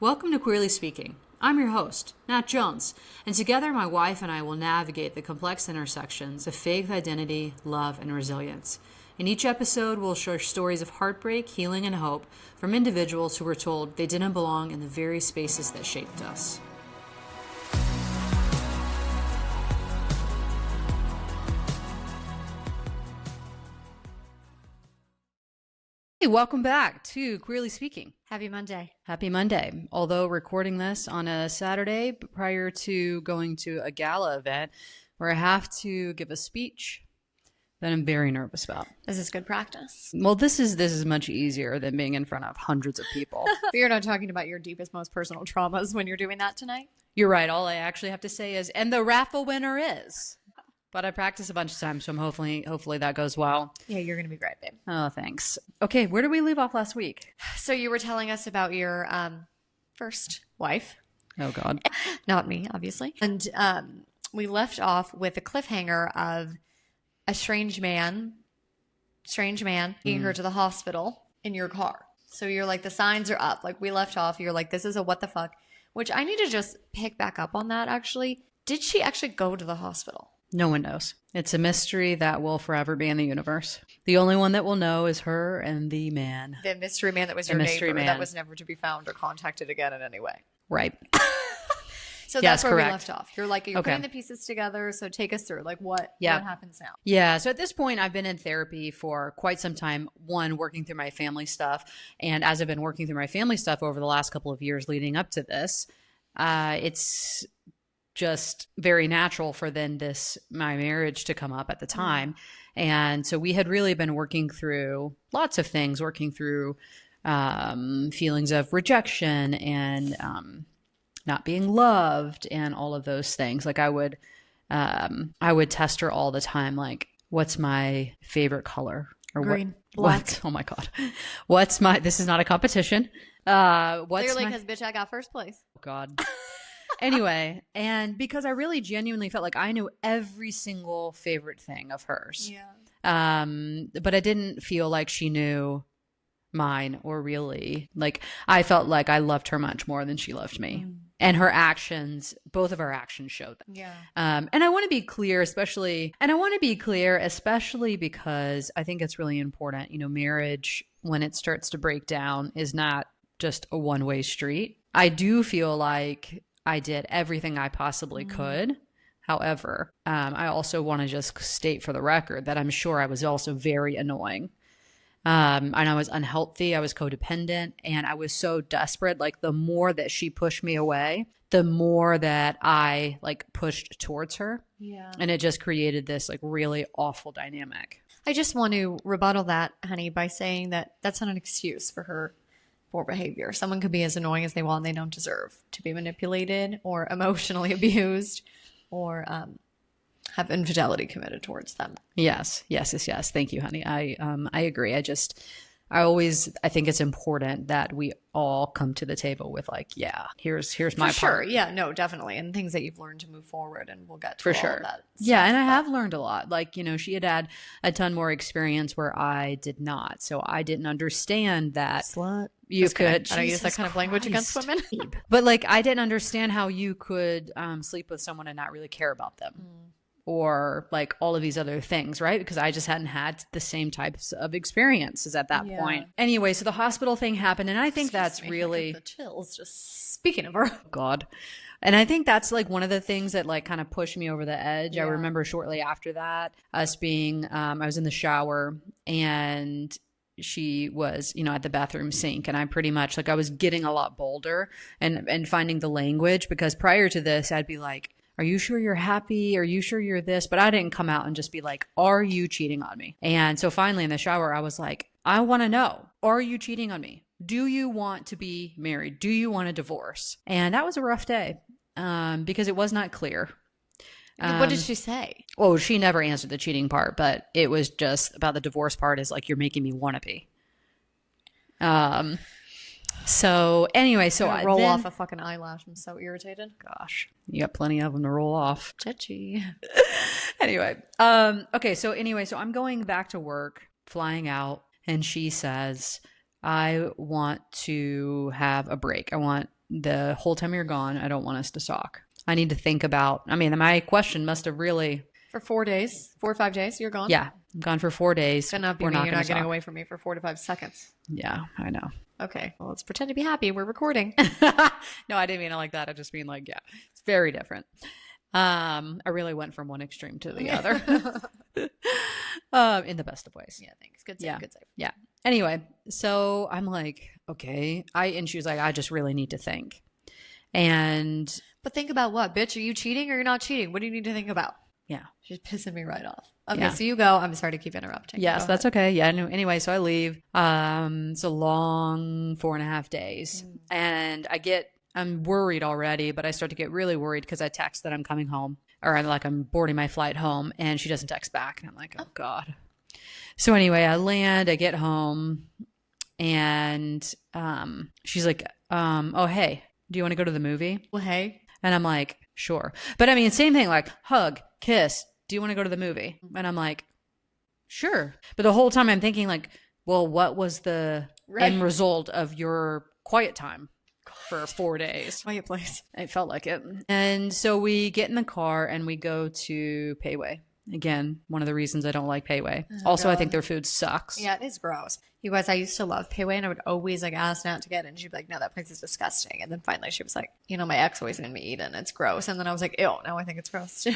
Welcome to Queerly Speaking. I'm your host, Nat Jones, and together my wife and I will navigate the complex intersections of faith, identity, love, and resilience. In each episode, we'll share stories of heartbreak, healing, and hope from individuals who were told they didn't belong in the very spaces that shaped us. Hey, welcome back to Queerly Speaking. Happy Monday. Happy Monday. Although recording this on a Saturday prior to going to a gala event where I have to give a speech that I'm very nervous about. This is good practice. Well, this is much easier than being in front of hundreds of people. But you're not talking about your deepest, most personal traumas when you're doing that tonight? You're right. All I actually have to say is, and the raffle winner is. But I practiced a bunch of times, so I'm hopefully that goes well. Yeah, you're going to be great, babe. Oh, thanks. Okay, where did we leave off last week? So you were telling us about your first wife. Oh, God. Not me, obviously. And we left off with a cliffhanger of a strange man taking her to the hospital in your car. So you're like, the signs are up. Like, we left off. You're like, this is a what the fuck. Which I need to just pick back up on that, actually. Did she actually go to the hospital? No one knows. It's a mystery that will forever be in the universe. The only one that will know is her and the man. The mystery man that was your neighbor that was never to be found or contacted again in any way. Right. So that's where we left off. You're like, you're putting the pieces together. So take us through, like, what happens now? Yeah. So at this point, I've been in therapy for quite some time. One, working through my family stuff. And as I've been working through my family stuff over the last couple of years leading up to this, it's just very natural for my marriage to come up at the time. And so we had really been working through lots of things, working through feelings of rejection and not being loved and all of those things. Like I would test her all the time, like, what's my favorite color? Or green. What? Oh my God. This is not a competition. Clearly, because bitch, I got first place. Oh God. Anyway, and because I really genuinely felt like I knew every single favorite thing of hers. Yeah. But I didn't feel like she knew mine, or really, like, I felt like I loved her much more than she loved me. And her actions, both of our actions showed that. Yeah. And I want to be clear, especially because I think it's really important, marriage, when it starts to break down, is not just a one-way street. I do feel like I did everything I possibly could. However, I also want to just state for the record that I'm sure I was also very annoying. And I was unhealthy. I was codependent, and I was so desperate. Like, the more that she pushed me away, the more that I pushed towards her. Yeah. And it just created this really awful dynamic. I just want to rebuttal that, honey, by saying that that's not an excuse for her poor behavior. Someone could be as annoying as they want, and they don't deserve to be manipulated or emotionally abused or have infidelity committed towards them. Yes. Thank you, honey. I agree. I think it's important that we all come to the table with here's my part. Sure. Yeah, no, definitely. And things that you've learned to move forward, and we'll get to all of that. Yeah. And I have learned a lot. She had a ton more experience where I did not. So I didn't understand that. Slut. You could. I don't use that kind of language against women. But I didn't understand how you could sleep with someone and not really care about them. Or all of these other things, right? Because I just hadn't had the same types of experiences at that point. Anyway, so the hospital thing happened, and I think that's really I get the chills just speaking of her. God. And I think that's one of the things that kind of pushed me over the edge. Yeah. I remember shortly after that, us being, I was in the shower, and she was, at the bathroom sink, and I pretty much I was getting a lot bolder and finding the language, because prior to this, I'd be like, are you sure you're happy? Are you sure you're this? But I didn't come out and just be like, are you cheating on me? And so finally in the shower, I was like, I want to know, are you cheating on me? Do you want to be married? Do you want a divorce? And that was a rough day because it was not clear. What did she say? Well, she never answered the cheating part, but it was just about the divorce part is you're making me want to be. So anyway, so I roll off a fucking eyelash. I'm so irritated. Gosh, you got plenty of them to roll off. Touchy. Anyway, okay. So I'm going back to work, flying out, and she says, I want to have a break. I want the whole time you're gone, I don't want us to talk. I need to think about, I mean, my question must have really, For 4 days, 4 or 5 days, you're gone? yeah, I'm gone for 4 days. It's not be We're me. not You're gonna not getting talk. away from me for 4 to 5 seconds. Yeah, I know. Okay. Well, let's pretend to be happy. We're recording. No, I didn't mean it like that. I just mean like, yeah, it's very different. I really went from one extreme to the other. In the best of ways. Yeah, thanks. Good save. Yeah. Good save. Yeah. Anyway, so I'm like, okay. And she was like, I just really need to think. And But think about what, bitch? Are you cheating or you're not cheating? What do you need to think about? yeah. She's pissing me right off. Okay, Yeah. so you go. I'm sorry to keep interrupting. Yes, Go that's ahead. okay. Yeah. No, anyway, so I leave. It's a long 4.5 days. And I'm worried already, but I start to get really worried because I text that I'm coming home, or I'm boarding my flight home, and she doesn't text back. And I'm like, oh God. So anyway, I land, I get home, and she's like, oh, hey, do you want to go to the movie? Well, hey. And I'm like, sure. But I mean, same thing, like hug, kiss. Do you want to go to the movie? And I'm like, sure. But the whole time I'm thinking like, well, what was the end result of your quiet time for 4 days? Quiet place. It felt like it. And so we get in the car and we go to Payway. Again, one of the reasons I don't like Payway. Also, I think their food sucks. Yeah, it is gross. You guys, I used to love Payway, and I would always like ask Nat to get it, and she'd be like, no, that place is disgusting. And then finally she was like, my ex always made me eat it, and it's gross. And then I was like, ew, now I think it's gross too.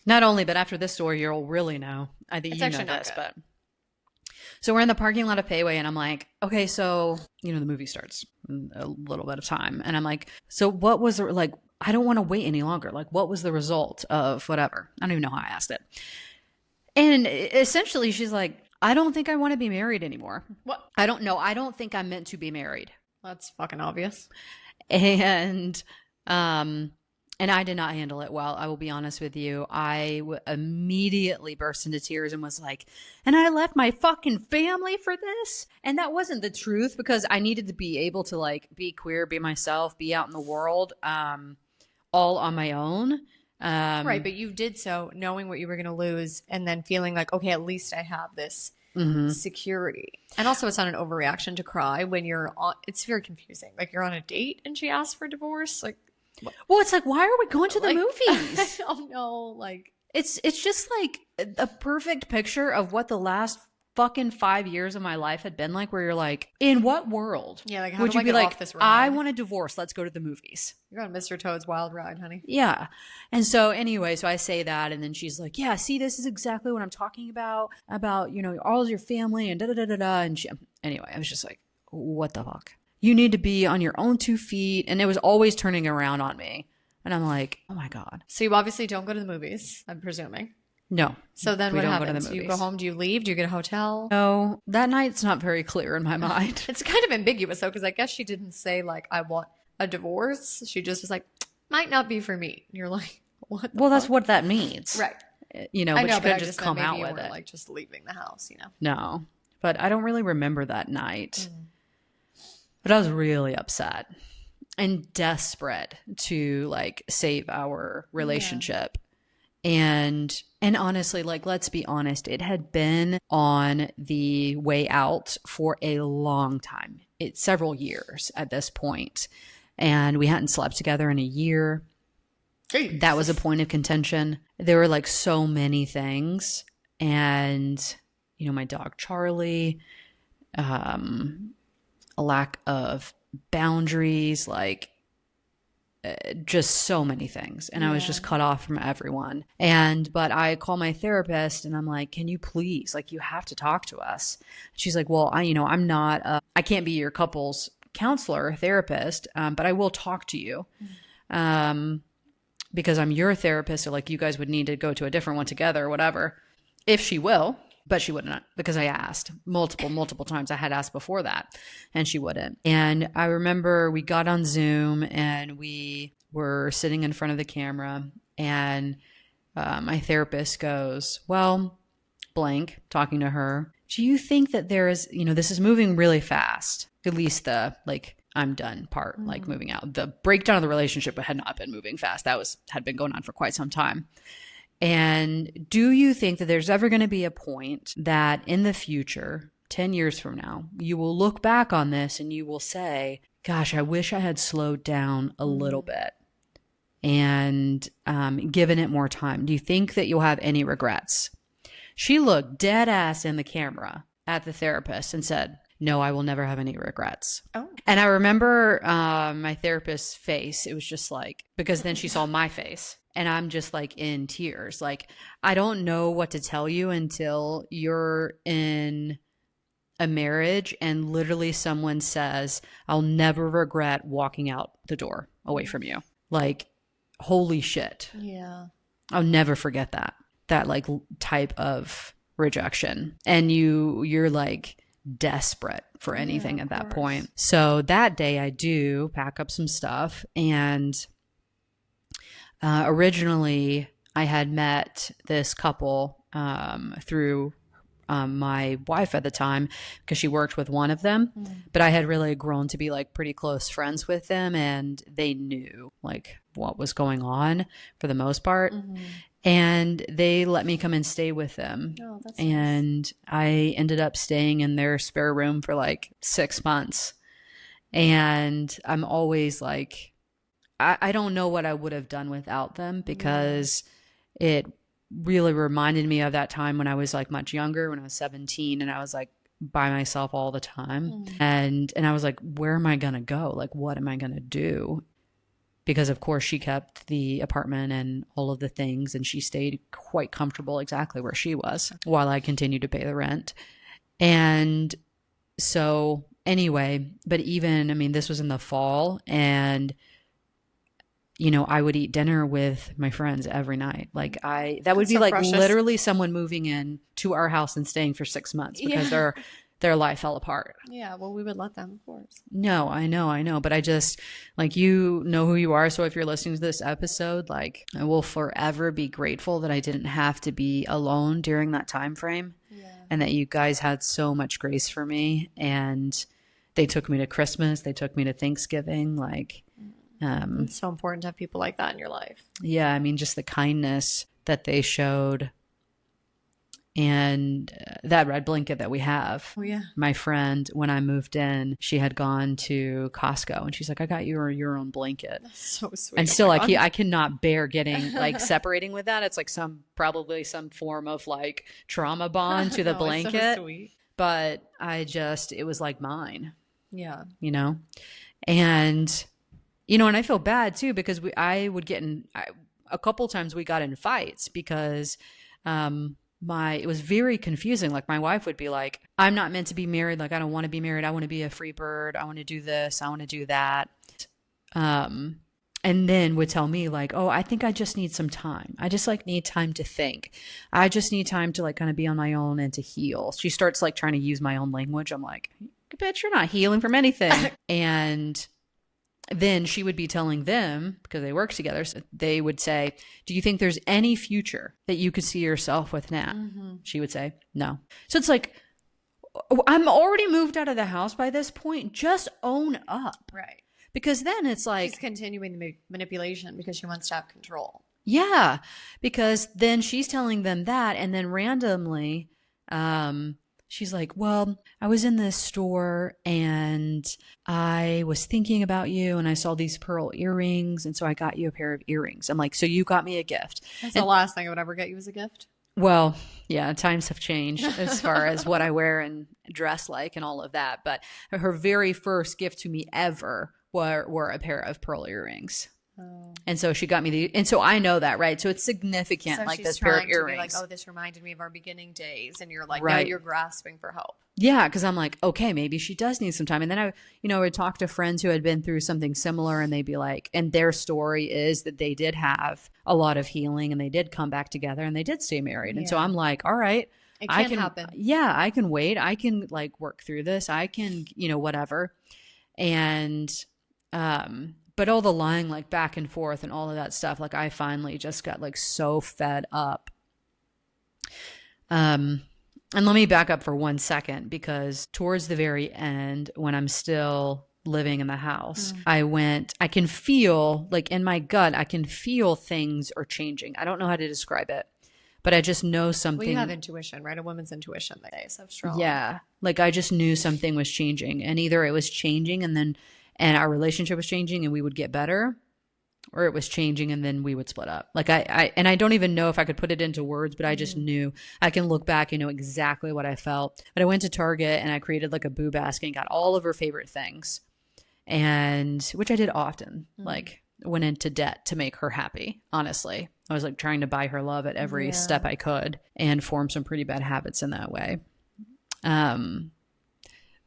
Not only, but after this story, you'll really know. I think It's you know actually not this, good. but so we're in the parking lot of Payway, and I'm like, okay, so the movie starts in a little bit of time, and I'm like, so what was like? I don't want to wait any longer. Like, what was the result of whatever? I don't even know how I asked it. And essentially, she's like, I don't think I want to be married anymore. What? I don't know. I don't think I'm meant to be married. That's fucking obvious. And I did not handle it well. I will be honest with you. I immediately burst into tears and was like, and I left my fucking family for this? And that wasn't the truth, because I needed to be able to like be queer, be myself, be out in the world, all on my own. Right, but you did so knowing what you were going to lose and then feeling like, okay, at least I have this security. And also it's not an overreaction to cry when you're on, it's very confusing. Like you're on a date and she asks for divorce. Like, Well, it's like, why are we going to the like, movies? oh no, like. It's just like a perfect picture of what the last fucking 5 years of my life had been like, where you're like, in what world Yeah, like how would do you I be get like, off this ride? I want a divorce, let's go to the movies? You're on Mr. Toad's Wild Ride, honey. Yeah. And so anyway, so I say that, and then she's like, yeah, see, this is exactly what I'm talking about, all your family and da-da-da-da-da. And anyway, I was just like, what the fuck? You need to be on your own 2 feet. And it was always turning around on me. And I'm like, oh my God. So you obviously don't go to the movies, I'm presuming. No. So then We what don't go to the happens? You movies. go home, do you leave? Do you get a hotel? No, that night's not very clear in my mind. It's kind of ambiguous though, because I guess she didn't say like, I want a divorce. She just was like, might not be for me. And you're like, what? Well, that's what that means. Right. But I she know, could but I have just just come meant out maybe you with weren't it. like just leaving the house. No, but I don't really remember that night. But I was really upset and desperate to like save our relationship. And honestly, like, let's be honest, it had been on the way out for a long time. It's several years at this point. And we hadn't slept together in a year. That was a point of contention. There were like so many things. And, my dog Charlie, a lack of boundaries, like just so many things. And I was just cut off from everyone. But I call my therapist and I'm like, can you please, like, you have to talk to us. She's like, well, I'm not, I can't be your couples counselor or therapist, but I will talk to you. Because I'm your therapist, or like you guys would need to go to a different one together or whatever, if she will. But she wouldn't, because I asked multiple times. I had asked before that, and she wouldn't. And I remember we got on Zoom and we were sitting in front of the camera, and my therapist goes, well, blank, talking to her, do you think that there is, this is moving really fast, at least the, like, I'm done part, like moving out. The breakdown of the relationship had not been moving fast. That had been going on for quite some time. And do you think that there's ever going to be a point that in the future, 10 years from now, you will look back on this and you will say, gosh, I wish I had slowed down a little bit and given it more time. Do you think that you'll have any regrets? She looked dead ass in the camera at the therapist and said, no, I will never have any regrets. Oh. And I remember my therapist's face. It was just like, because then she saw my face and I'm just like in tears. Like, I don't know what to tell you until you're in a marriage and literally someone says, I'll never regret walking out the door away from you. Like, holy shit. Yeah. I'll never forget that like type of rejection. And you're like desperate for anything at that point. So that day I do pack up some stuff, and originally I had met this couple through my wife at the time, because she worked with one of them, but I had really grown to be like pretty close friends with them, and they knew like what was going on for the most part. And they let me come and stay with them. Oh, that's and nice. I ended up staying in their spare room for like 6 months. And I'm always like, I don't know what I would have done without them, because it really reminded me of that time when I was like much younger, when I was 17, and I was like by myself all the time. And I was like, where am I going to go? Like, what am I going to do? Because of course she kept the apartment and all of the things, and she stayed quite comfortable exactly where she was while I continued to pay the rent. And so anyway, but even, I mean, this was in the fall, and you know, I would eat dinner with my friends every night. Like that would be so like precious. literally someone moving in to our house and staying for 6 months because their life fell apart. Yeah, well, we would let them, of course. No, I know. But I just, like, you know who you are. So if you're listening to this episode, like, I will forever be grateful that I didn't have to be alone during that time frame. And that you guys had so much grace for me. And they took me to Christmas. They took me to Thanksgiving. Like, It's so important to have people like that in your life. yeah, I mean, just the kindness that they showed. And that red blanket that we have. Oh, yeah. My friend, when I moved in, she had gone to Costco, and she's like, I got you your own blanket. That's so sweet. And still, like, I cannot bear getting, like, separating with that. It's like probably some form of, like, trauma bond to the No, blanket. it's so sweet. But it was like mine. Yeah. You know? And, you know, and I feel bad, too, because a couple times we got in fights because, it was very confusing. Like, my wife would be like, I'm not meant to be married. Like, I don't want to be married. I want to be a free bird. I want to do this. I want to do that. And then would tell me like, oh, I think I just need some time. I just like need time to think. I just need time to like kind of be on my own and to heal. She starts like trying to use my own language. I'm like, bitch, you're not healing from anything. And then she would be telling them, because they work together, so they would say, do you think there's any future that you could see yourself with Nat? She would say, no. So it's like, I'm already moved out of the house by this point. Just own up. Right. Because then it's like, She's continuing the manipulation because she wants to have control. yeah, because then she's telling them that. And then randomly, she's like, well, I was in this store and I was thinking about you and I saw these pearl earrings. And so I got you a pair of earrings. I'm like, so you got me a gift. That's the last thing I would ever get you as a gift. Well, yeah, times have changed as far as what I wear and dress like and all of that. But her very first gift to me ever were a pair of pearl earrings. Oh. And so she got me and so I know that, right? So it's significant, So like she's this pair of trying to be earrings. like, oh, this reminded me of our beginning days, and you're like, Right. no, you're grasping for help. Yeah, because I'm like, okay, maybe she does need some time. And then I would talk to friends who had been through something similar, and they'd be like, and their story is that they did have a lot of healing, and they did come back together, and they did stay married. And so Yeah. I'm like, all right, It I can can happen. Yeah, I can wait. I can like work through this. I can, whatever. And but all the lying like back and forth and all of that stuff, like I finally just got like so fed up. And let me back up for 1 second, because towards the very end, when I'm still living in the house, I can feel like in my gut, I can feel things are changing. I don't know how to describe it, but I just know something. Well, you have intuition, right? A woman's intuition, they say, so strong. Yeah. Like I just knew something was changing, and either it was changing and then and our relationship was changing and we would get better, or it was changing and then we would split up. Like I don't even know if I could put it into words, but I just knew. I can look back and know exactly what I felt. But I went to Target and I created like a boo basket and got all of her favorite things, and which I did often, like went into debt to make her happy. Honestly, I was like trying to buy her love at every step I could and form some pretty bad habits in that way.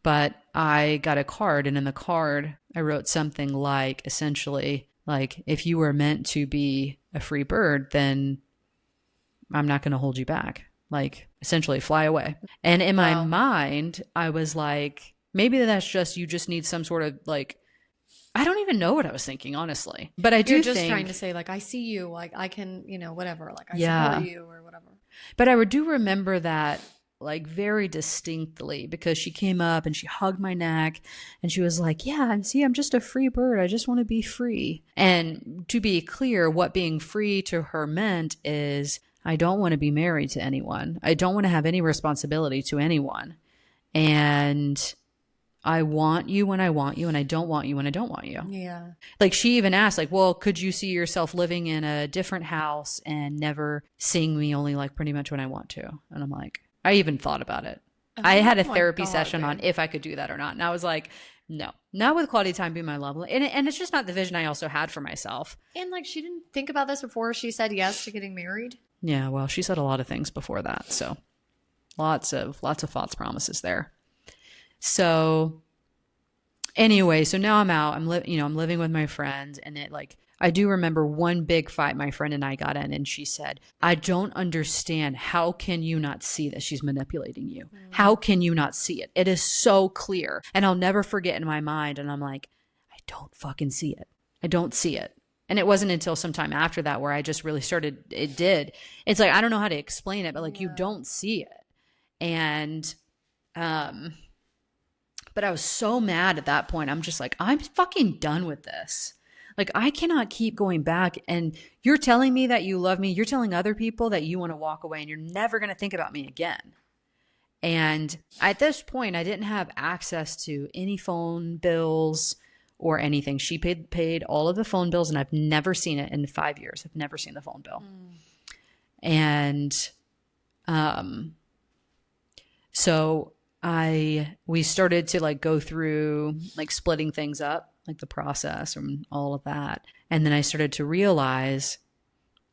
But I got a card, and in the card I wrote something like, essentially, like, if you were meant to be a free bird, then I'm not going to hold you back. Like, essentially, fly away. And in my mind, I was like, maybe that's just, you just need some sort of like, I don't even know what I was thinking, honestly. But I do You're just think, trying to say, like, I see you, like, I can, whatever, like, I support you or whatever. But I do remember that, like, very distinctly, because she came up and she hugged my neck and she was like, yeah, see, I'm just a free bird. I just want to be free. And to be clear, what being free to her meant is, I don't want to be married to anyone. I don't want to have any responsibility to anyone. And I want you when I want you, and I don't want you when I don't want you. Yeah. Like, she even asked, like, well, could you see yourself living in a different house and never seeing me, only like pretty much when I want to? And I'm like, I even thought about it. I had a therapy session on if I could do that or not. And I was like, no, not with quality time being my love. And it's just not the vision I also had for myself. And like, she didn't think about this before she said yes to getting married. Yeah, well, she said a lot of things before that. So lots of false promises there. So anyway, so now I'm out. I'm living with my friends, and it, like, I do remember one big fight my friend and I got in, and she said, I don't understand. How can you not see that she's manipulating you? How can you not see it? It is so clear. And I'll never forget in my mind. And I'm like, I don't fucking see it. I don't see it. And it wasn't until sometime after that where I just really started. It's like, I don't know how to explain it, but like, you don't see it. And, but I was so mad at that point. I'm just like, I'm fucking done with this. Like, I cannot keep going back, and you're telling me that you love me. You're telling other people that you want to walk away, and you're never going to think about me again. And at this point, I didn't have access to any phone bills or anything. She paid all of the phone bills, and I've never seen it in 5 years. I've never seen the phone bill. And so we started to like go through like splitting things up, like the process and all of that. And then I started to realize,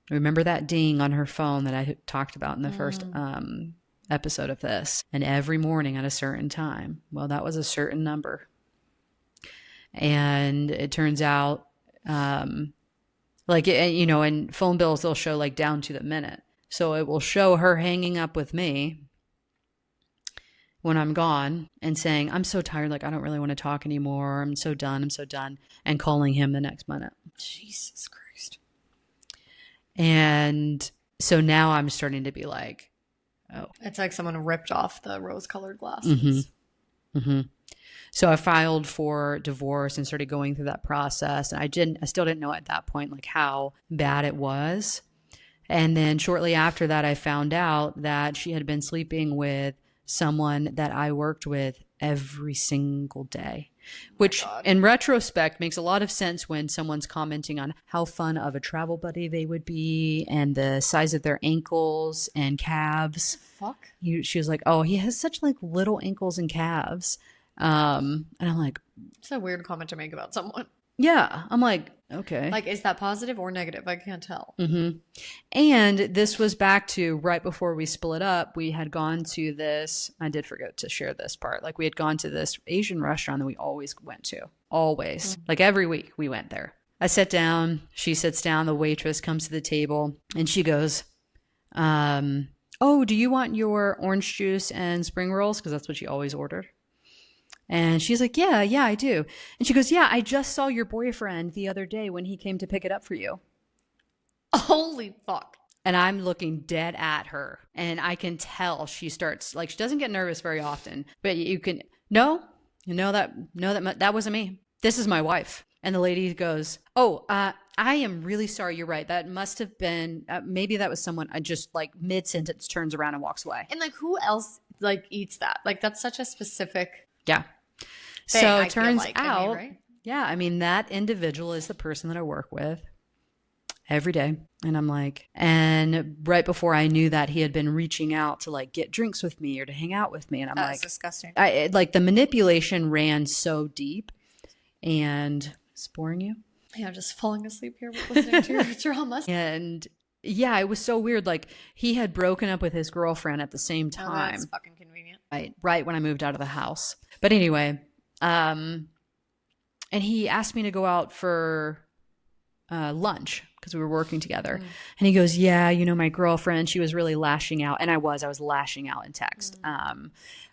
remember that ding on her phone that I talked about in the first episode of this? And every morning at a certain time, well, that was a certain number. And it turns out, like, in phone bills, they'll show like down to the minute. So it will show her hanging up with me when I'm gone and saying, I'm so tired, like, I don't really want to talk anymore. I'm so done, and calling him the next minute. Jesus Christ. And so now I'm starting to be like, oh. It's like someone ripped off the rose-colored glasses. So I filed for divorce and started going through that process. And I still didn't know at that point, like, how bad it was. And then shortly after that, I found out that she had been sleeping with someone that I worked with every single day, which in retrospect makes a lot of sense when someone's commenting on how fun of a travel buddy they would be and the size of their ankles and calves. Fuck. She was like, oh, he has such like little ankles and calves. And I'm like, it's a weird comment to make about someone. Yeah. I'm like, okay. Like, is that positive or negative? I can't tell. And this was back to right before we split up. We had gone to this, I did forget to share this part. Like, we had gone to this Asian restaurant that we always went to. Always. Like, every week we went there. I sat down. She sits down. The waitress comes to the table and she goes, oh, do you want your orange juice and spring rolls? Because that's what she always ordered. And she's like, yeah, I do. And she goes, yeah, I just saw your boyfriend the other day when he came to pick it up for you. Holy fuck. And I'm looking dead at her. And I can tell she starts, like, she doesn't get nervous very often. But you can, that wasn't me. This is my wife. And the lady goes, oh, I am really sorry. You're right. That must have been, maybe that was someone. I just, like, mid-sentence turns around and walks away. And, like, who else, like, eats that? Like, that's such a specific... Yeah. thing, So I it turns feel like. out, I mean, right? Yeah, I mean, that individual is the person that I work with every day. And I'm like, and right before I knew that, he had been reaching out to like get drinks with me or to hang out with me. And I'm That's like, disgusting. Like the manipulation ran so deep. And it's boring you? Yeah, just falling asleep here listening to your dramas. And yeah, it was so weird. Like he had broken up with his girlfriend at the same Oh, time. that's fucking convenient. Right when I moved out of the house. But anyway, and he asked me to go out for lunch because we were working together. And he goes, yeah, you know, my girlfriend, she was really lashing out. And I was lashing out in text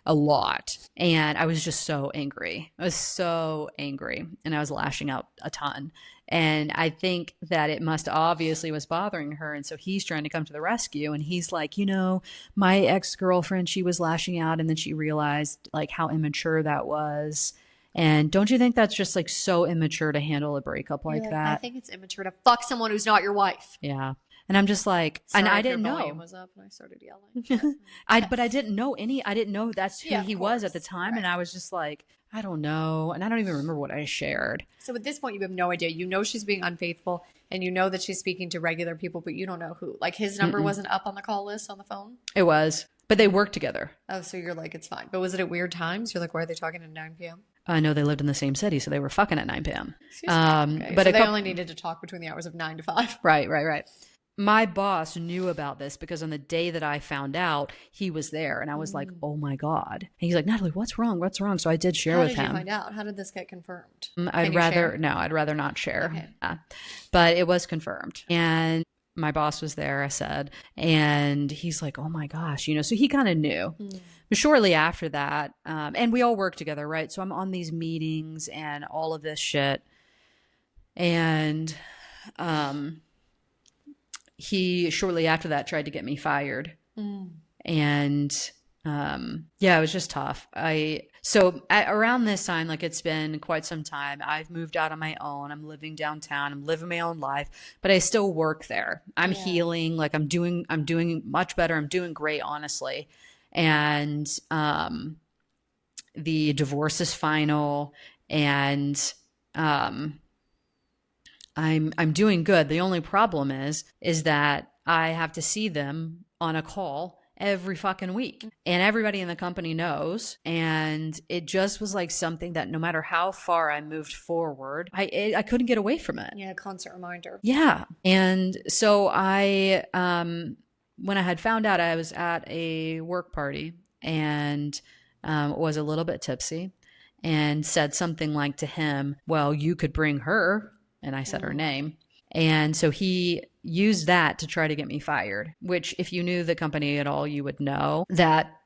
a lot. And I was just so angry. I was so angry. And I was lashing out a ton. And I think that it must obviously was bothering her. And so he's trying to come to the rescue. And he's like, you know, my ex-girlfriend, she was lashing out. And then she realized like how immature that was. And don't you think that's just like so immature to handle a breakup like that? I think it's immature to fuck someone who's not your wife. Yeah. And I'm just like, Sorry and I if your didn't know. volume was up and I started yelling. But I didn't know I didn't know that's who he was at the time. Right. And I was just like, I don't know. And I don't even remember what I shared. So at this point, you have no idea. You know she's being unfaithful and you know that she's speaking to regular people, but you don't know who. Like his number wasn't up on the call list on the phone? It was. But they worked together. Oh, so you're like, it's fine. But was it at weird times? You're like, why are they talking at 9 p.m.? I know they lived in the same city, so they were fucking at 9 p.m. Okay. But so they only needed to talk between the hours of 9 to 5. Right. My boss knew about this because on the day that I found out, he was there. And I was like, oh my God. And he's like, Natalie, what's wrong? What's wrong? So I did share with him. How did you find out? How did this get confirmed? I'd rather not share. Okay. But it was confirmed. And my boss was there, I said, and he's like, oh my gosh, you know, so he kind of knew. But shortly after that, and we all work together, right? So I'm on these meetings and all of this shit. And he shortly after that tried to get me fired. And yeah, it was just tough. Around this time, like it's been quite some time, I've moved out on my own. I'm living downtown. I'm living my own life, but I still work there. I'm healing. Like I'm doing much better. I'm doing great, honestly. And the divorce is final, and I'm doing good. The only problem is that I have to see them on a call every fucking week, and everybody in the company knows. And it just was like something that no matter how far I moved forward, I couldn't get away from it. Yeah, constant reminder. Yeah. And so I when I had found out, I was at a work party and was a little bit tipsy and said something like to him, well, you could bring her. And I said her name. And so he used that to try to get me fired, which if you knew the company at all, you would know that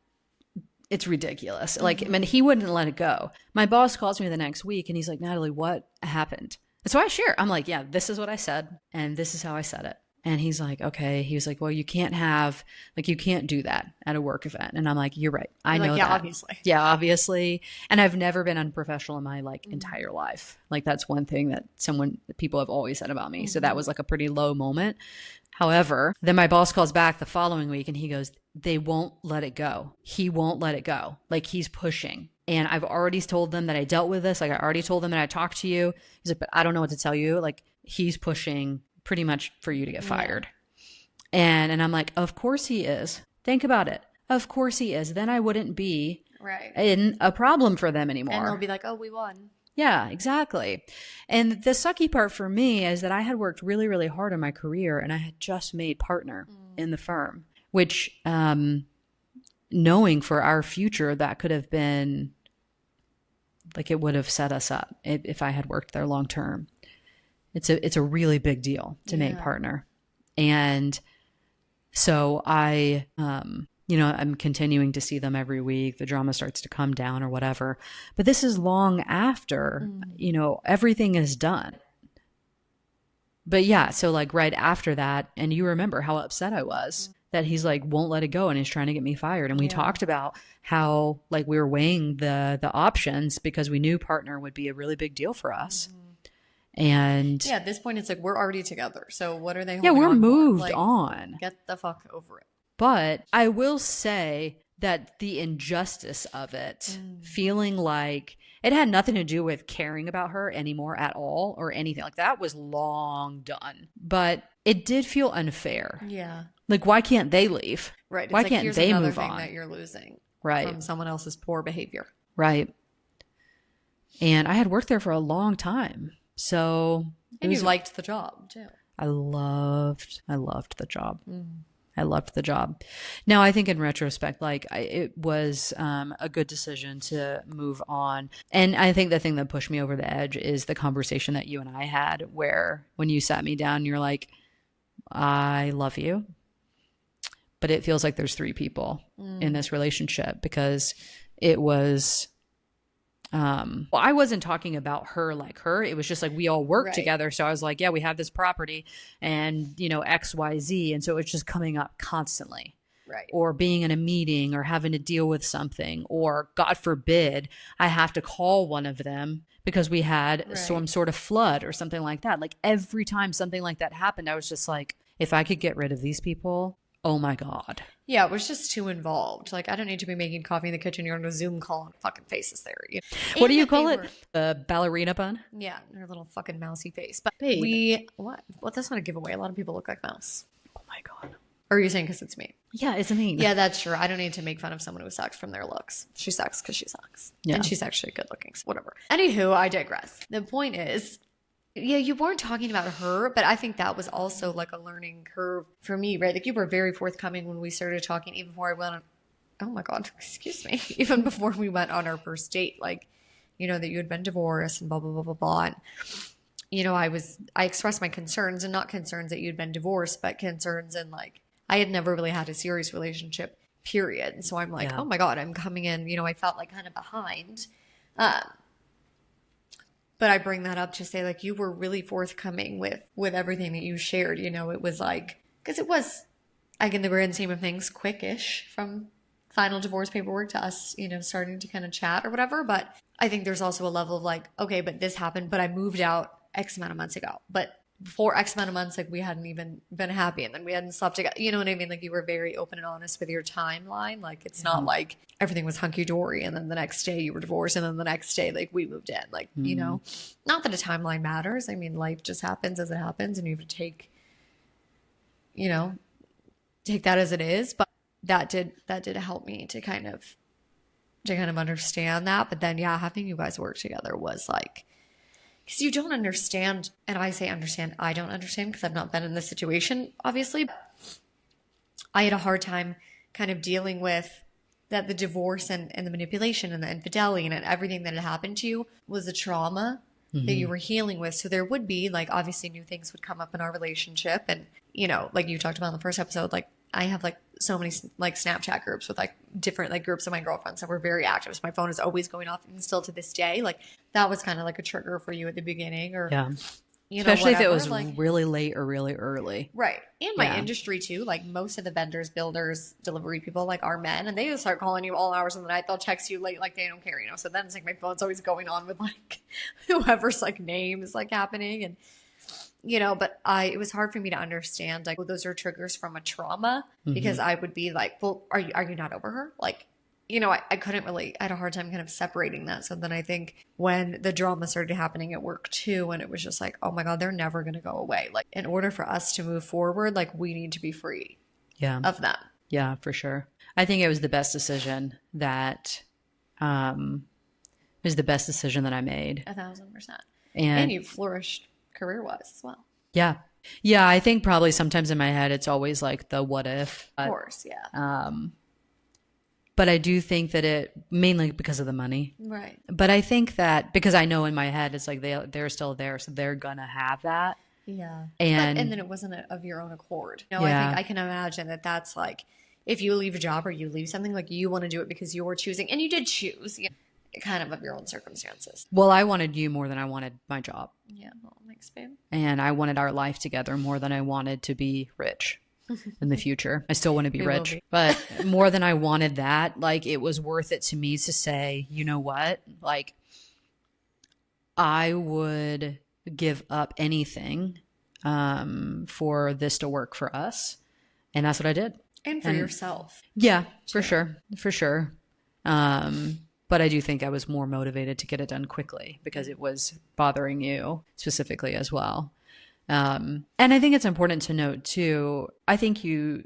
it's ridiculous. Like, I mean, he wouldn't let it go. My boss calls me the next week and he's like, Natalie, what happened? And so I share. I'm like, yeah, this is what I said. And this is how I said it. And he's like, okay. He was like, well, you can't do that at a work event. And I'm like, you're right. I know that. Obviously. Yeah, obviously. And I've never been unprofessional in my entire life. Like that's one thing that people have always said about me. So that was like a pretty low moment. However, then my boss calls back the following week and he goes, they won't let it go. He won't let it go. Like he's pushing. And I've already told them that I dealt with this. Like I already told them that I talked to you. He's like, but I don't know what to tell you. Like he's pushing pretty much for you to get fired. And I'm like, of course he is. Think about it. Of course he is. Then I wouldn't be in a problem for them anymore. And they'll be like, oh, we won. Yeah, exactly. And the sucky part for me is that I had worked really, really hard in my career and I had just made partner in the firm, which knowing for our future, that could have been like, it would have set us up if I had worked there long term. It's a really big deal to make partner. And so I'm continuing to see them every week. The drama starts to come down or whatever. But this is long after, everything is done. But yeah, so like right after that, and you remember how upset I was that he's like, won't let it go and he's trying to get me fired. And we talked about how like we were weighing the options because we knew partner would be a really big deal for us. And yeah, at this point, it's like, we're already together. So what are they? Yeah, we're moved on. Get the fuck over it. But I will say that the injustice of it, feeling like, It had nothing to do with caring about her anymore at all or anything. Like that was long done. But it did feel unfair. Yeah. Like, why can't they leave? Right. It's Why like, can't here's they another move thing on? that you're losing Right. from someone else's poor behavior. Right. And I had worked there for a long time. So And you liked the job too. I loved the job. I loved the job. Now, I think in retrospect, like it was a good decision to move on. And I think the thing that pushed me over the edge is the conversation that you and I had where when you sat me down, you're like, I love you, but it feels like there's 3 people in this relationship because it was, well, I wasn't talking about her like her. It was just like we all work together. So I was like, yeah, we have this property and, you know, X, Y, Z. And so it's just coming up constantly. Right. Or being in a meeting or having to deal with something, or God forbid, I have to call one of them because we had some sort of flood or something like that. Like every time something like that happened, I was just like, if I could get rid of these people, oh my God. Yeah, it was just too involved. Like, I don't need to be making coffee in the kitchen. You're on a Zoom call and fucking faces there. You know? What do you call it? The ballerina bun? Yeah, her little fucking mousy face. But what? Well, that's not a giveaway. A lot of people look like mouse. Oh my God. Or are you saying because it's me? Yeah, it's me. Yeah, that's true. I don't need to make fun of someone who sucks from their looks. She sucks because she sucks. Yeah. And she's actually good looking. So whatever. Anywho, I digress. The point is, yeah, you weren't talking about her, but I think that was also like a learning curve for me, right? Like you were very forthcoming when we started talking, even before I went on, oh my God, excuse me, even before we went on our first date, like, you know, that you had been divorced and blah, blah, blah, blah, blah. And, you know, I expressed my concerns, and not concerns that you'd been divorced, but concerns and like, I had never really had a serious relationship, period. And so I'm like, oh my God, I'm coming in, you know, I felt like kind of behind. But I bring that up to say, like, you were really forthcoming with everything that you shared. You know, it was like, because it was, like, in the grand scheme of things, quickish from final divorce paperwork to us, you know, starting to kind of chat or whatever. But I think there's also a level of like, okay, but this happened, but I moved out X amount of months ago. But before X amount of months, like, we hadn't even been happy, and then we hadn't slept together. You know what I mean? Like, you were very open and honest with your timeline. Like, it's not like everything was hunky-dory, and then the next day you were divorced, and then the next day, like, we moved in. Like, you know, not that a timeline matters. I mean, life just happens as it happens, and you have to take, you know, take that as it is. But that did help me to kind of understand that. But then, yeah, having you guys work together was like, because you don't understand, and I say understand, I don't understand because I've not been in this situation, obviously. I had a hard time kind of dealing with that the divorce and the manipulation and the infidelity and everything that had happened to you was a trauma that you were healing with. So there would be, like, obviously new things would come up in our relationship. And, you know, like you talked about in the first episode, like, I have like so many like Snapchat groups with like different like groups of my girlfriends that were very active. So my phone is always going off, and still to this day, like that was kind of like a trigger for you at the beginning, or you know, especially whatever. if it was like really late or really early, right? In my industry too, like most of the vendors, builders, delivery people, like are men, and they just start calling you all hours of the night. They'll text you late, like they don't care, you know. So then it's like my phone's always going on with like whoever's like name is like happening, and you know, but it was hard for me to understand, like, well, those are triggers from a trauma, because I would be like, well, are you not over her? Like, you know, I couldn't really, I had a hard time kind of separating that. So then I think when the drama started happening at work too, and it was just like, oh my God, they're never going to go away. Like, in order for us to move forward, like, we need to be free of them. Yeah, for sure. I think it was the best decision that, I made. 1,000%. And And you flourished career-wise as well. Yeah. Yeah. I think probably sometimes in my head, it's always like the what if. Of course. Yeah. But I do think that it mainly because of the money. Right. But I think that because I know in my head, it's like they're still there. So they're going to have that. Yeah. And then it wasn't of your own accord. You know, I think I can imagine that that's like, if you leave a job or you leave something, like you want to do it because you're choosing, and you did choose, you know, kind of your own circumstances. Well, I wanted you more than I wanted my job. Yeah, well, thanks, babe. And I wanted our life together more than I wanted to be rich in the future. I still want to be rich, but more than I wanted that, like, it was worth it to me to say, you know what? Like, I would give up anything for this to work for us. And that's what I did. And for yourself. Yeah, for sure. For sure. But I do think I was more motivated to get it done quickly because it was bothering you specifically as well. And I think it's important to note too, I think you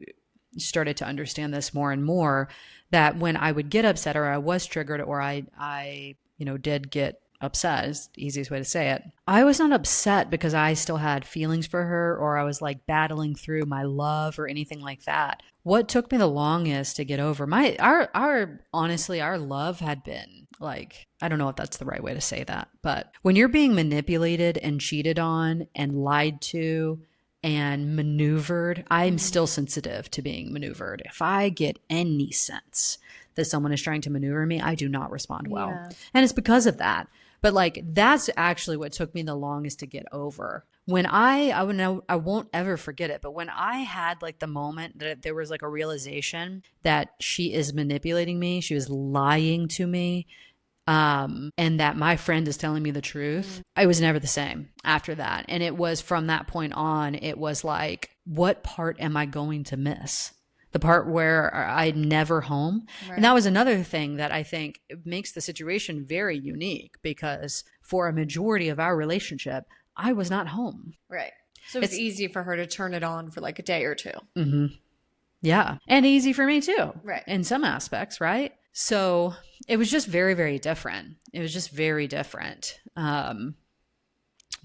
started to understand this more and more, that when I would get upset or I was triggered or I did get upset, is the easiest way to say it. I was not upset because I still had feelings for her or I was like battling through my love or anything like that. What took me the longest to get over honestly, our love had been like, I don't know if that's the right way to say that, but when you're being manipulated and cheated on and lied to and maneuvered, I'm still sensitive to being maneuvered. If I get any sense that someone is trying to maneuver me, I do not respond well. Yeah. And it's because of that. But like, that's actually what took me the longest to get over. When I won't ever forget it, but when I had like the moment that there was like a realization that she is manipulating me, she was lying to me, and that my friend is telling me the truth, I was never the same after that. And it was from that point on, it was like, what part am I going to miss? The part where I'm never home. Right. And that was another thing that I think makes the situation very unique, because for a majority of our relationship, I was not home. Right. So it's easy for her to turn it on for like a day or two. Mm-hmm. Yeah. And easy for me too. Right. In some aspects, right? So it was just very, very different. It was just very different. But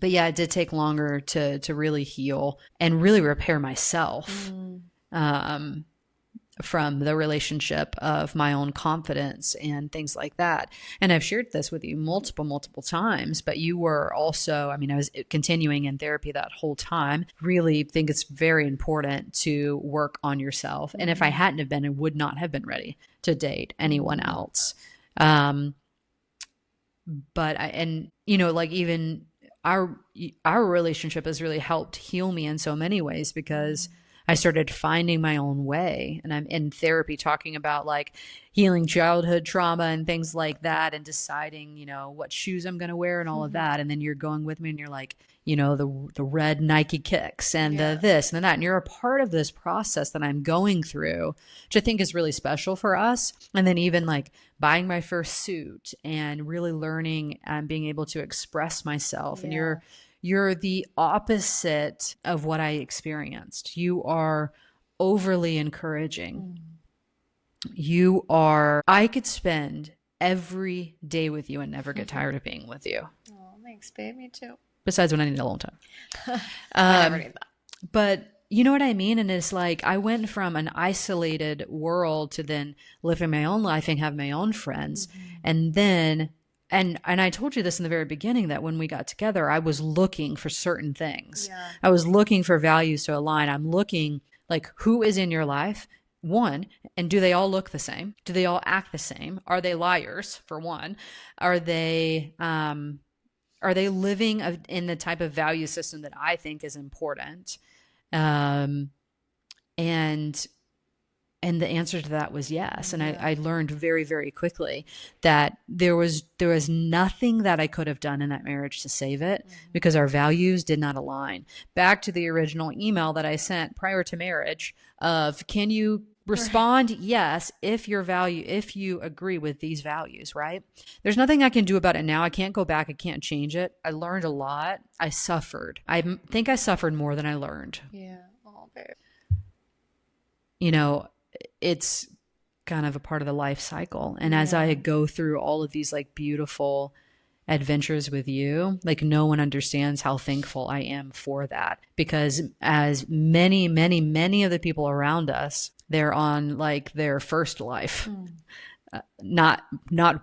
yeah, it did take longer to really heal and really repair myself. From the relationship of my own confidence and things like that. And I've shared this with you multiple times, but you were also, I mean, I was continuing in therapy that whole time. Really think it's very important to work on yourself. And if I hadn't have been, I would not have been ready to date anyone else. But like even our relationship has really helped heal me in so many ways, because I started finding my own way, and I'm in therapy talking about like healing childhood trauma and things like that, and deciding, what shoes I'm going to wear and all of that. And then you're going with me and you're like, the red Nike kicks and the this and the that. And you're a part of this process that I'm going through, which I think is really special for us. And then even like buying my first suit and really learning and being able to express myself. And you're the opposite of what I experienced. You are overly encouraging. I could spend every day with you and never get tired of being with you. Oh, thanks, babe. Me too. Besides when I need alone time. I never need that. But you know what I mean? And it's like, I went from an isolated world to then living my own life and have my own friends. And then And I told you this in the very beginning, that when we got together, I was looking for certain things. Yeah. I was looking for values to align. I'm looking like, who is in your life? One, and do they all look the same? Do they all act the same? Are they liars, for one? Are they living in the type of value system that I think is important? And the answer to that was yes. And I learned very, very quickly that there was nothing that I could have done in that marriage to save it, because our values did not align. Back to the original email that I sent prior to marriage of, can you respond? Right. Yes, if you agree with these values, right? There's nothing I can do about it now. I can't go back. I can't change it. I learned a lot. I suffered. I think I suffered more than I learned. Yeah. Oh, babe. It's kind of a part of the life cycle. And as I go through all of these like beautiful adventures with you, like, no one understands how thankful I am for that, because as many of the people around us, they're on like their first life, not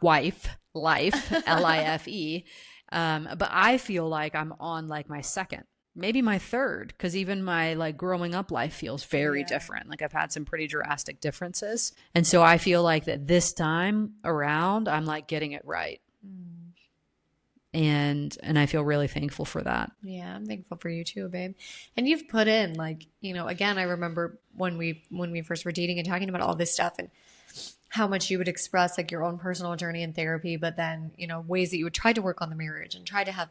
wife, life, L-I-F-E. But I feel like I'm on like my second, maybe my third, because even my like growing up life feels very different. Like, I've had some pretty drastic differences. And so I feel like that this time around, I'm like getting it right. And I feel really thankful for that. Yeah, I'm thankful for you too, babe. And you've put in like, again, I remember when we first were dating and talking about all this stuff, and how much you would express like your own personal journey in therapy, but then, ways that you would try to work on the marriage and try to have,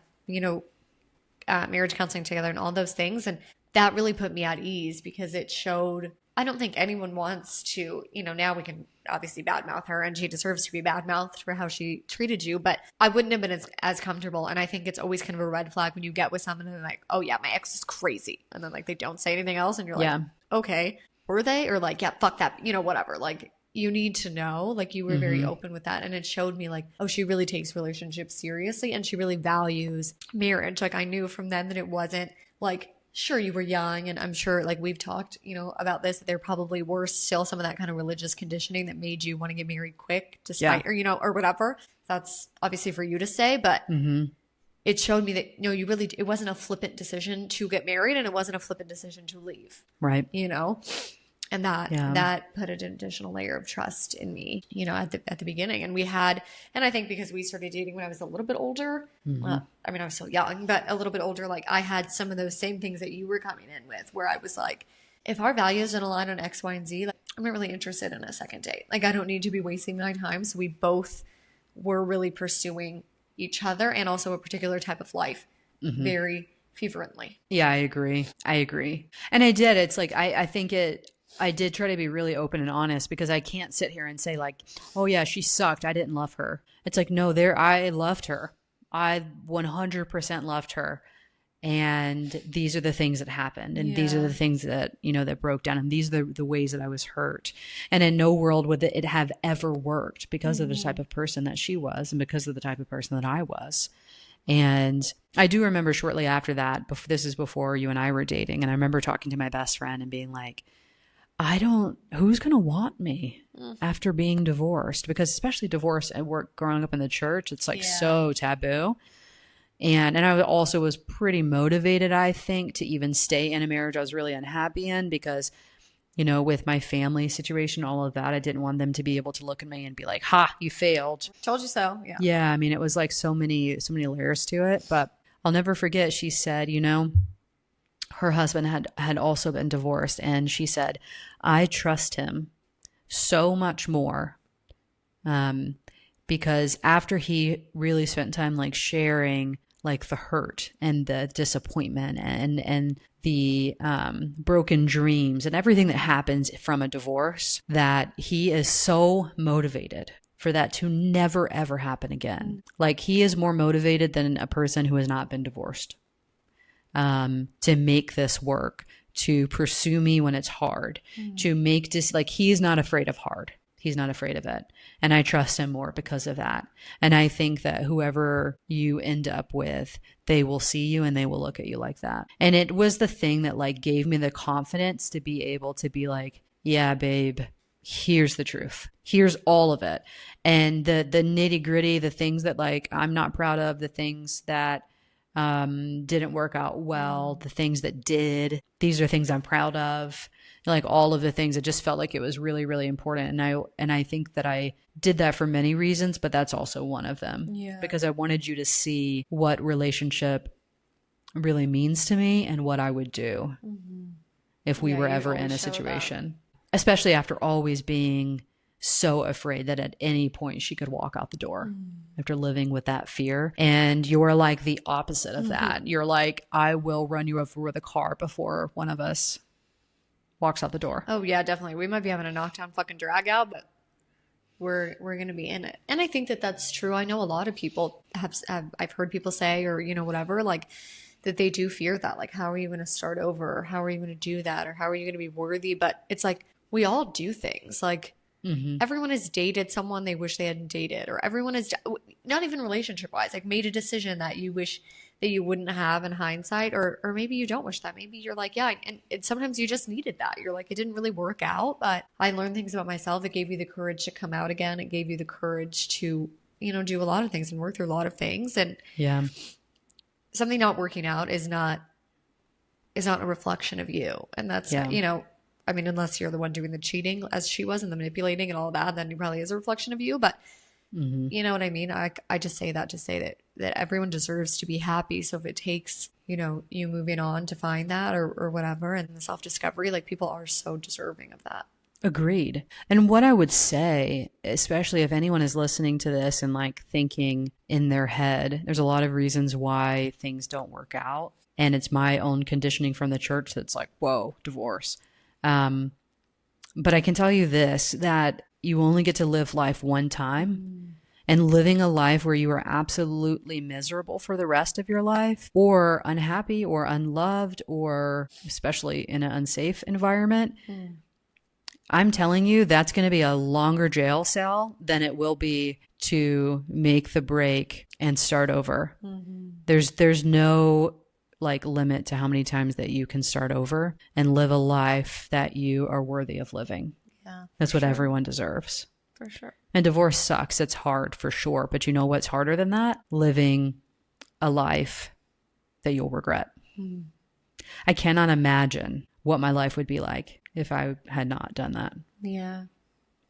marriage counseling together and all those things. And that really put me at ease, because it showed I don't think anyone wants to, now we can obviously badmouth her and she deserves to be badmouthed for how she treated you, but I wouldn't have been as comfortable. And I think it's always kind of a red flag when you get with someone and they're like, oh yeah, my ex is crazy. And then like they don't say anything else and you're like, okay, were they? Or like, yeah, fuck that, whatever. Like you need to know, like you were very open with that. And it showed me like, oh, she really takes relationships seriously and she really values marriage. Like I knew from then that it wasn't like, sure, you were young, and I'm sure, like we've talked, about this, that there probably were still some of that kind of religious conditioning that made you want to get married quick, despite, or or whatever. That's obviously for you to say, but it showed me that you really, it wasn't a flippant decision to get married, and it wasn't a flippant decision to leave, right? And that put an additional layer of trust in me, at the beginning. And and I think because we started dating when I was a little bit older, well, I mean, I was still young, but a little bit older, like I had some of those same things that you were coming in with, where I was like, if our values don't align on X, Y, and Z, like I'm not really interested in a second date. Like I don't need to be wasting my time. So we both were really pursuing each other and also a particular type of life very fervently. Yeah, I agree. And I did. It's like, I did try to be really open and honest, because I can't sit here and say like, oh yeah, she sucked, I didn't love her. It's like, no, I loved her. I 100% loved her. And these are the things that happened. And these are the things that, that broke down. And these are the ways that I was hurt. And in no world would it have ever worked, because of the type of person that she was and because of the type of person that I was. And I do remember shortly after that, this is before you and I were dating, and I remember talking to my best friend and being like, who's going to want me after being divorced? Because especially divorce and growing up in the church, it's like so taboo. And I also was pretty motivated, I think, to even stay in a marriage I was really unhappy in, because, with my family situation, all of that, I didn't want them to be able to look at me and be like, ha, you failed. Told you so. Yeah. Yeah. I mean, it was like so many layers to it, but I'll never forget. She said, her husband had also been divorced, and she said, I trust him so much more, because after he really spent time like sharing like the hurt and the disappointment and the broken dreams and everything that happens from a divorce, that he is so motivated for that to never ever happen again. Like he is more motivated than a person who has not been divorced. To make this work, to pursue me when it's hard, to make this, like, he's not afraid of hard. He's not afraid of it. And I trust him more because of that. And I think that whoever you end up with, they will see you and they will look at you like that. And it was the thing that like gave me the confidence to be able to be like, yeah, babe, here's the truth. Here's all of it. And the nitty gritty, the things that like I'm not proud of, the things that didn't work out well, the things that did, these are things I'm proud of, like all of the things. It just felt like it was really, really important. And I think that I did that for many reasons, but that's also one of them, because I wanted you to see what relationship really means to me and what I would do if we were ever in a situation, especially after always being so afraid that at any point she could walk out the door after living with that fear. And you're like the opposite of that. You're like, I will run you over with a car before one of us walks out the door. Oh yeah, definitely. We might be having a knockdown fucking drag out, but we're going to be in it. And I think that that's true. I know a lot of people I've heard people say, or, whatever, like that they do fear that, like, how are you going to start over? Or how are you going to do that? Or how are you going to be worthy? But it's like, we all do things like, everyone has dated someone they wish they hadn't dated, or everyone has, not even relationship wise, like made a decision that you wish that you wouldn't have in hindsight, or maybe you don't wish that. Maybe you're like, yeah, and sometimes you just needed that. You're like, it didn't really work out, but I learned things about myself. It gave you the courage to come out again. It gave you the courage to, do a lot of things and work through a lot of things. And something not working out is not a reflection of you. And that's, I mean, unless you're the one doing the cheating as she was and the manipulating and all that, then it probably is a reflection of you. But you know what I mean? I just say that to say that everyone deserves to be happy. So if it takes, you moving on to find that or whatever, and the self-discovery, like people are so deserving of that. Agreed. And what I would say, especially if anyone is listening to this and like thinking in their head, there's a lot of reasons why things don't work out. And it's my own conditioning from the church that's like, whoa, divorce. But I can tell you this, that you only get to live life one time. And living a life where you are absolutely miserable for the rest of your life, or unhappy or unloved, or especially in an unsafe environment, I'm telling you, that's going to be a longer jail cell than it will be to make the break and start over. There's no like limit to how many times that you can start over and live a life that you are worthy of living. Yeah, that's what everyone deserves. For sure. And divorce sucks. It's hard for sure. But you know what's harder than that? Living a life that you'll regret. I cannot imagine what my life would be like if I had not done that. Yeah.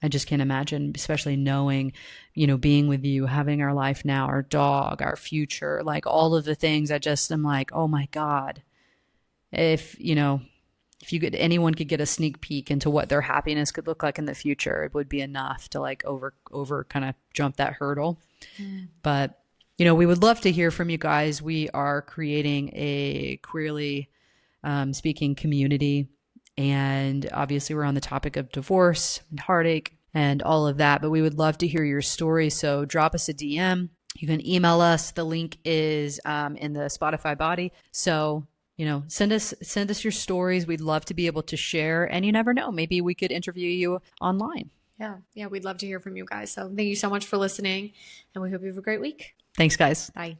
I just can't imagine, especially knowing, you know, being with you, having our life now, our dog, our future, like all of the things. I just am like, oh my God, if anyone could get a sneak peek into what their happiness could look like in the future, it would be enough to like over kind of jump that hurdle. But, you know, we would love to hear from you guys. We are creating a queerly speaking community. And obviously we're on the topic of divorce and heartache and all of that, but we would love to hear your story. So drop us a DM. You can email us. The link is in the Spotify body. So, you know, send us your stories. We'd love to be able to share. And you never know, maybe we could interview you online. Yeah. We'd love to hear from you guys. So thank you so much for listening, and we hope you have a great week. Thanks, guys. Bye.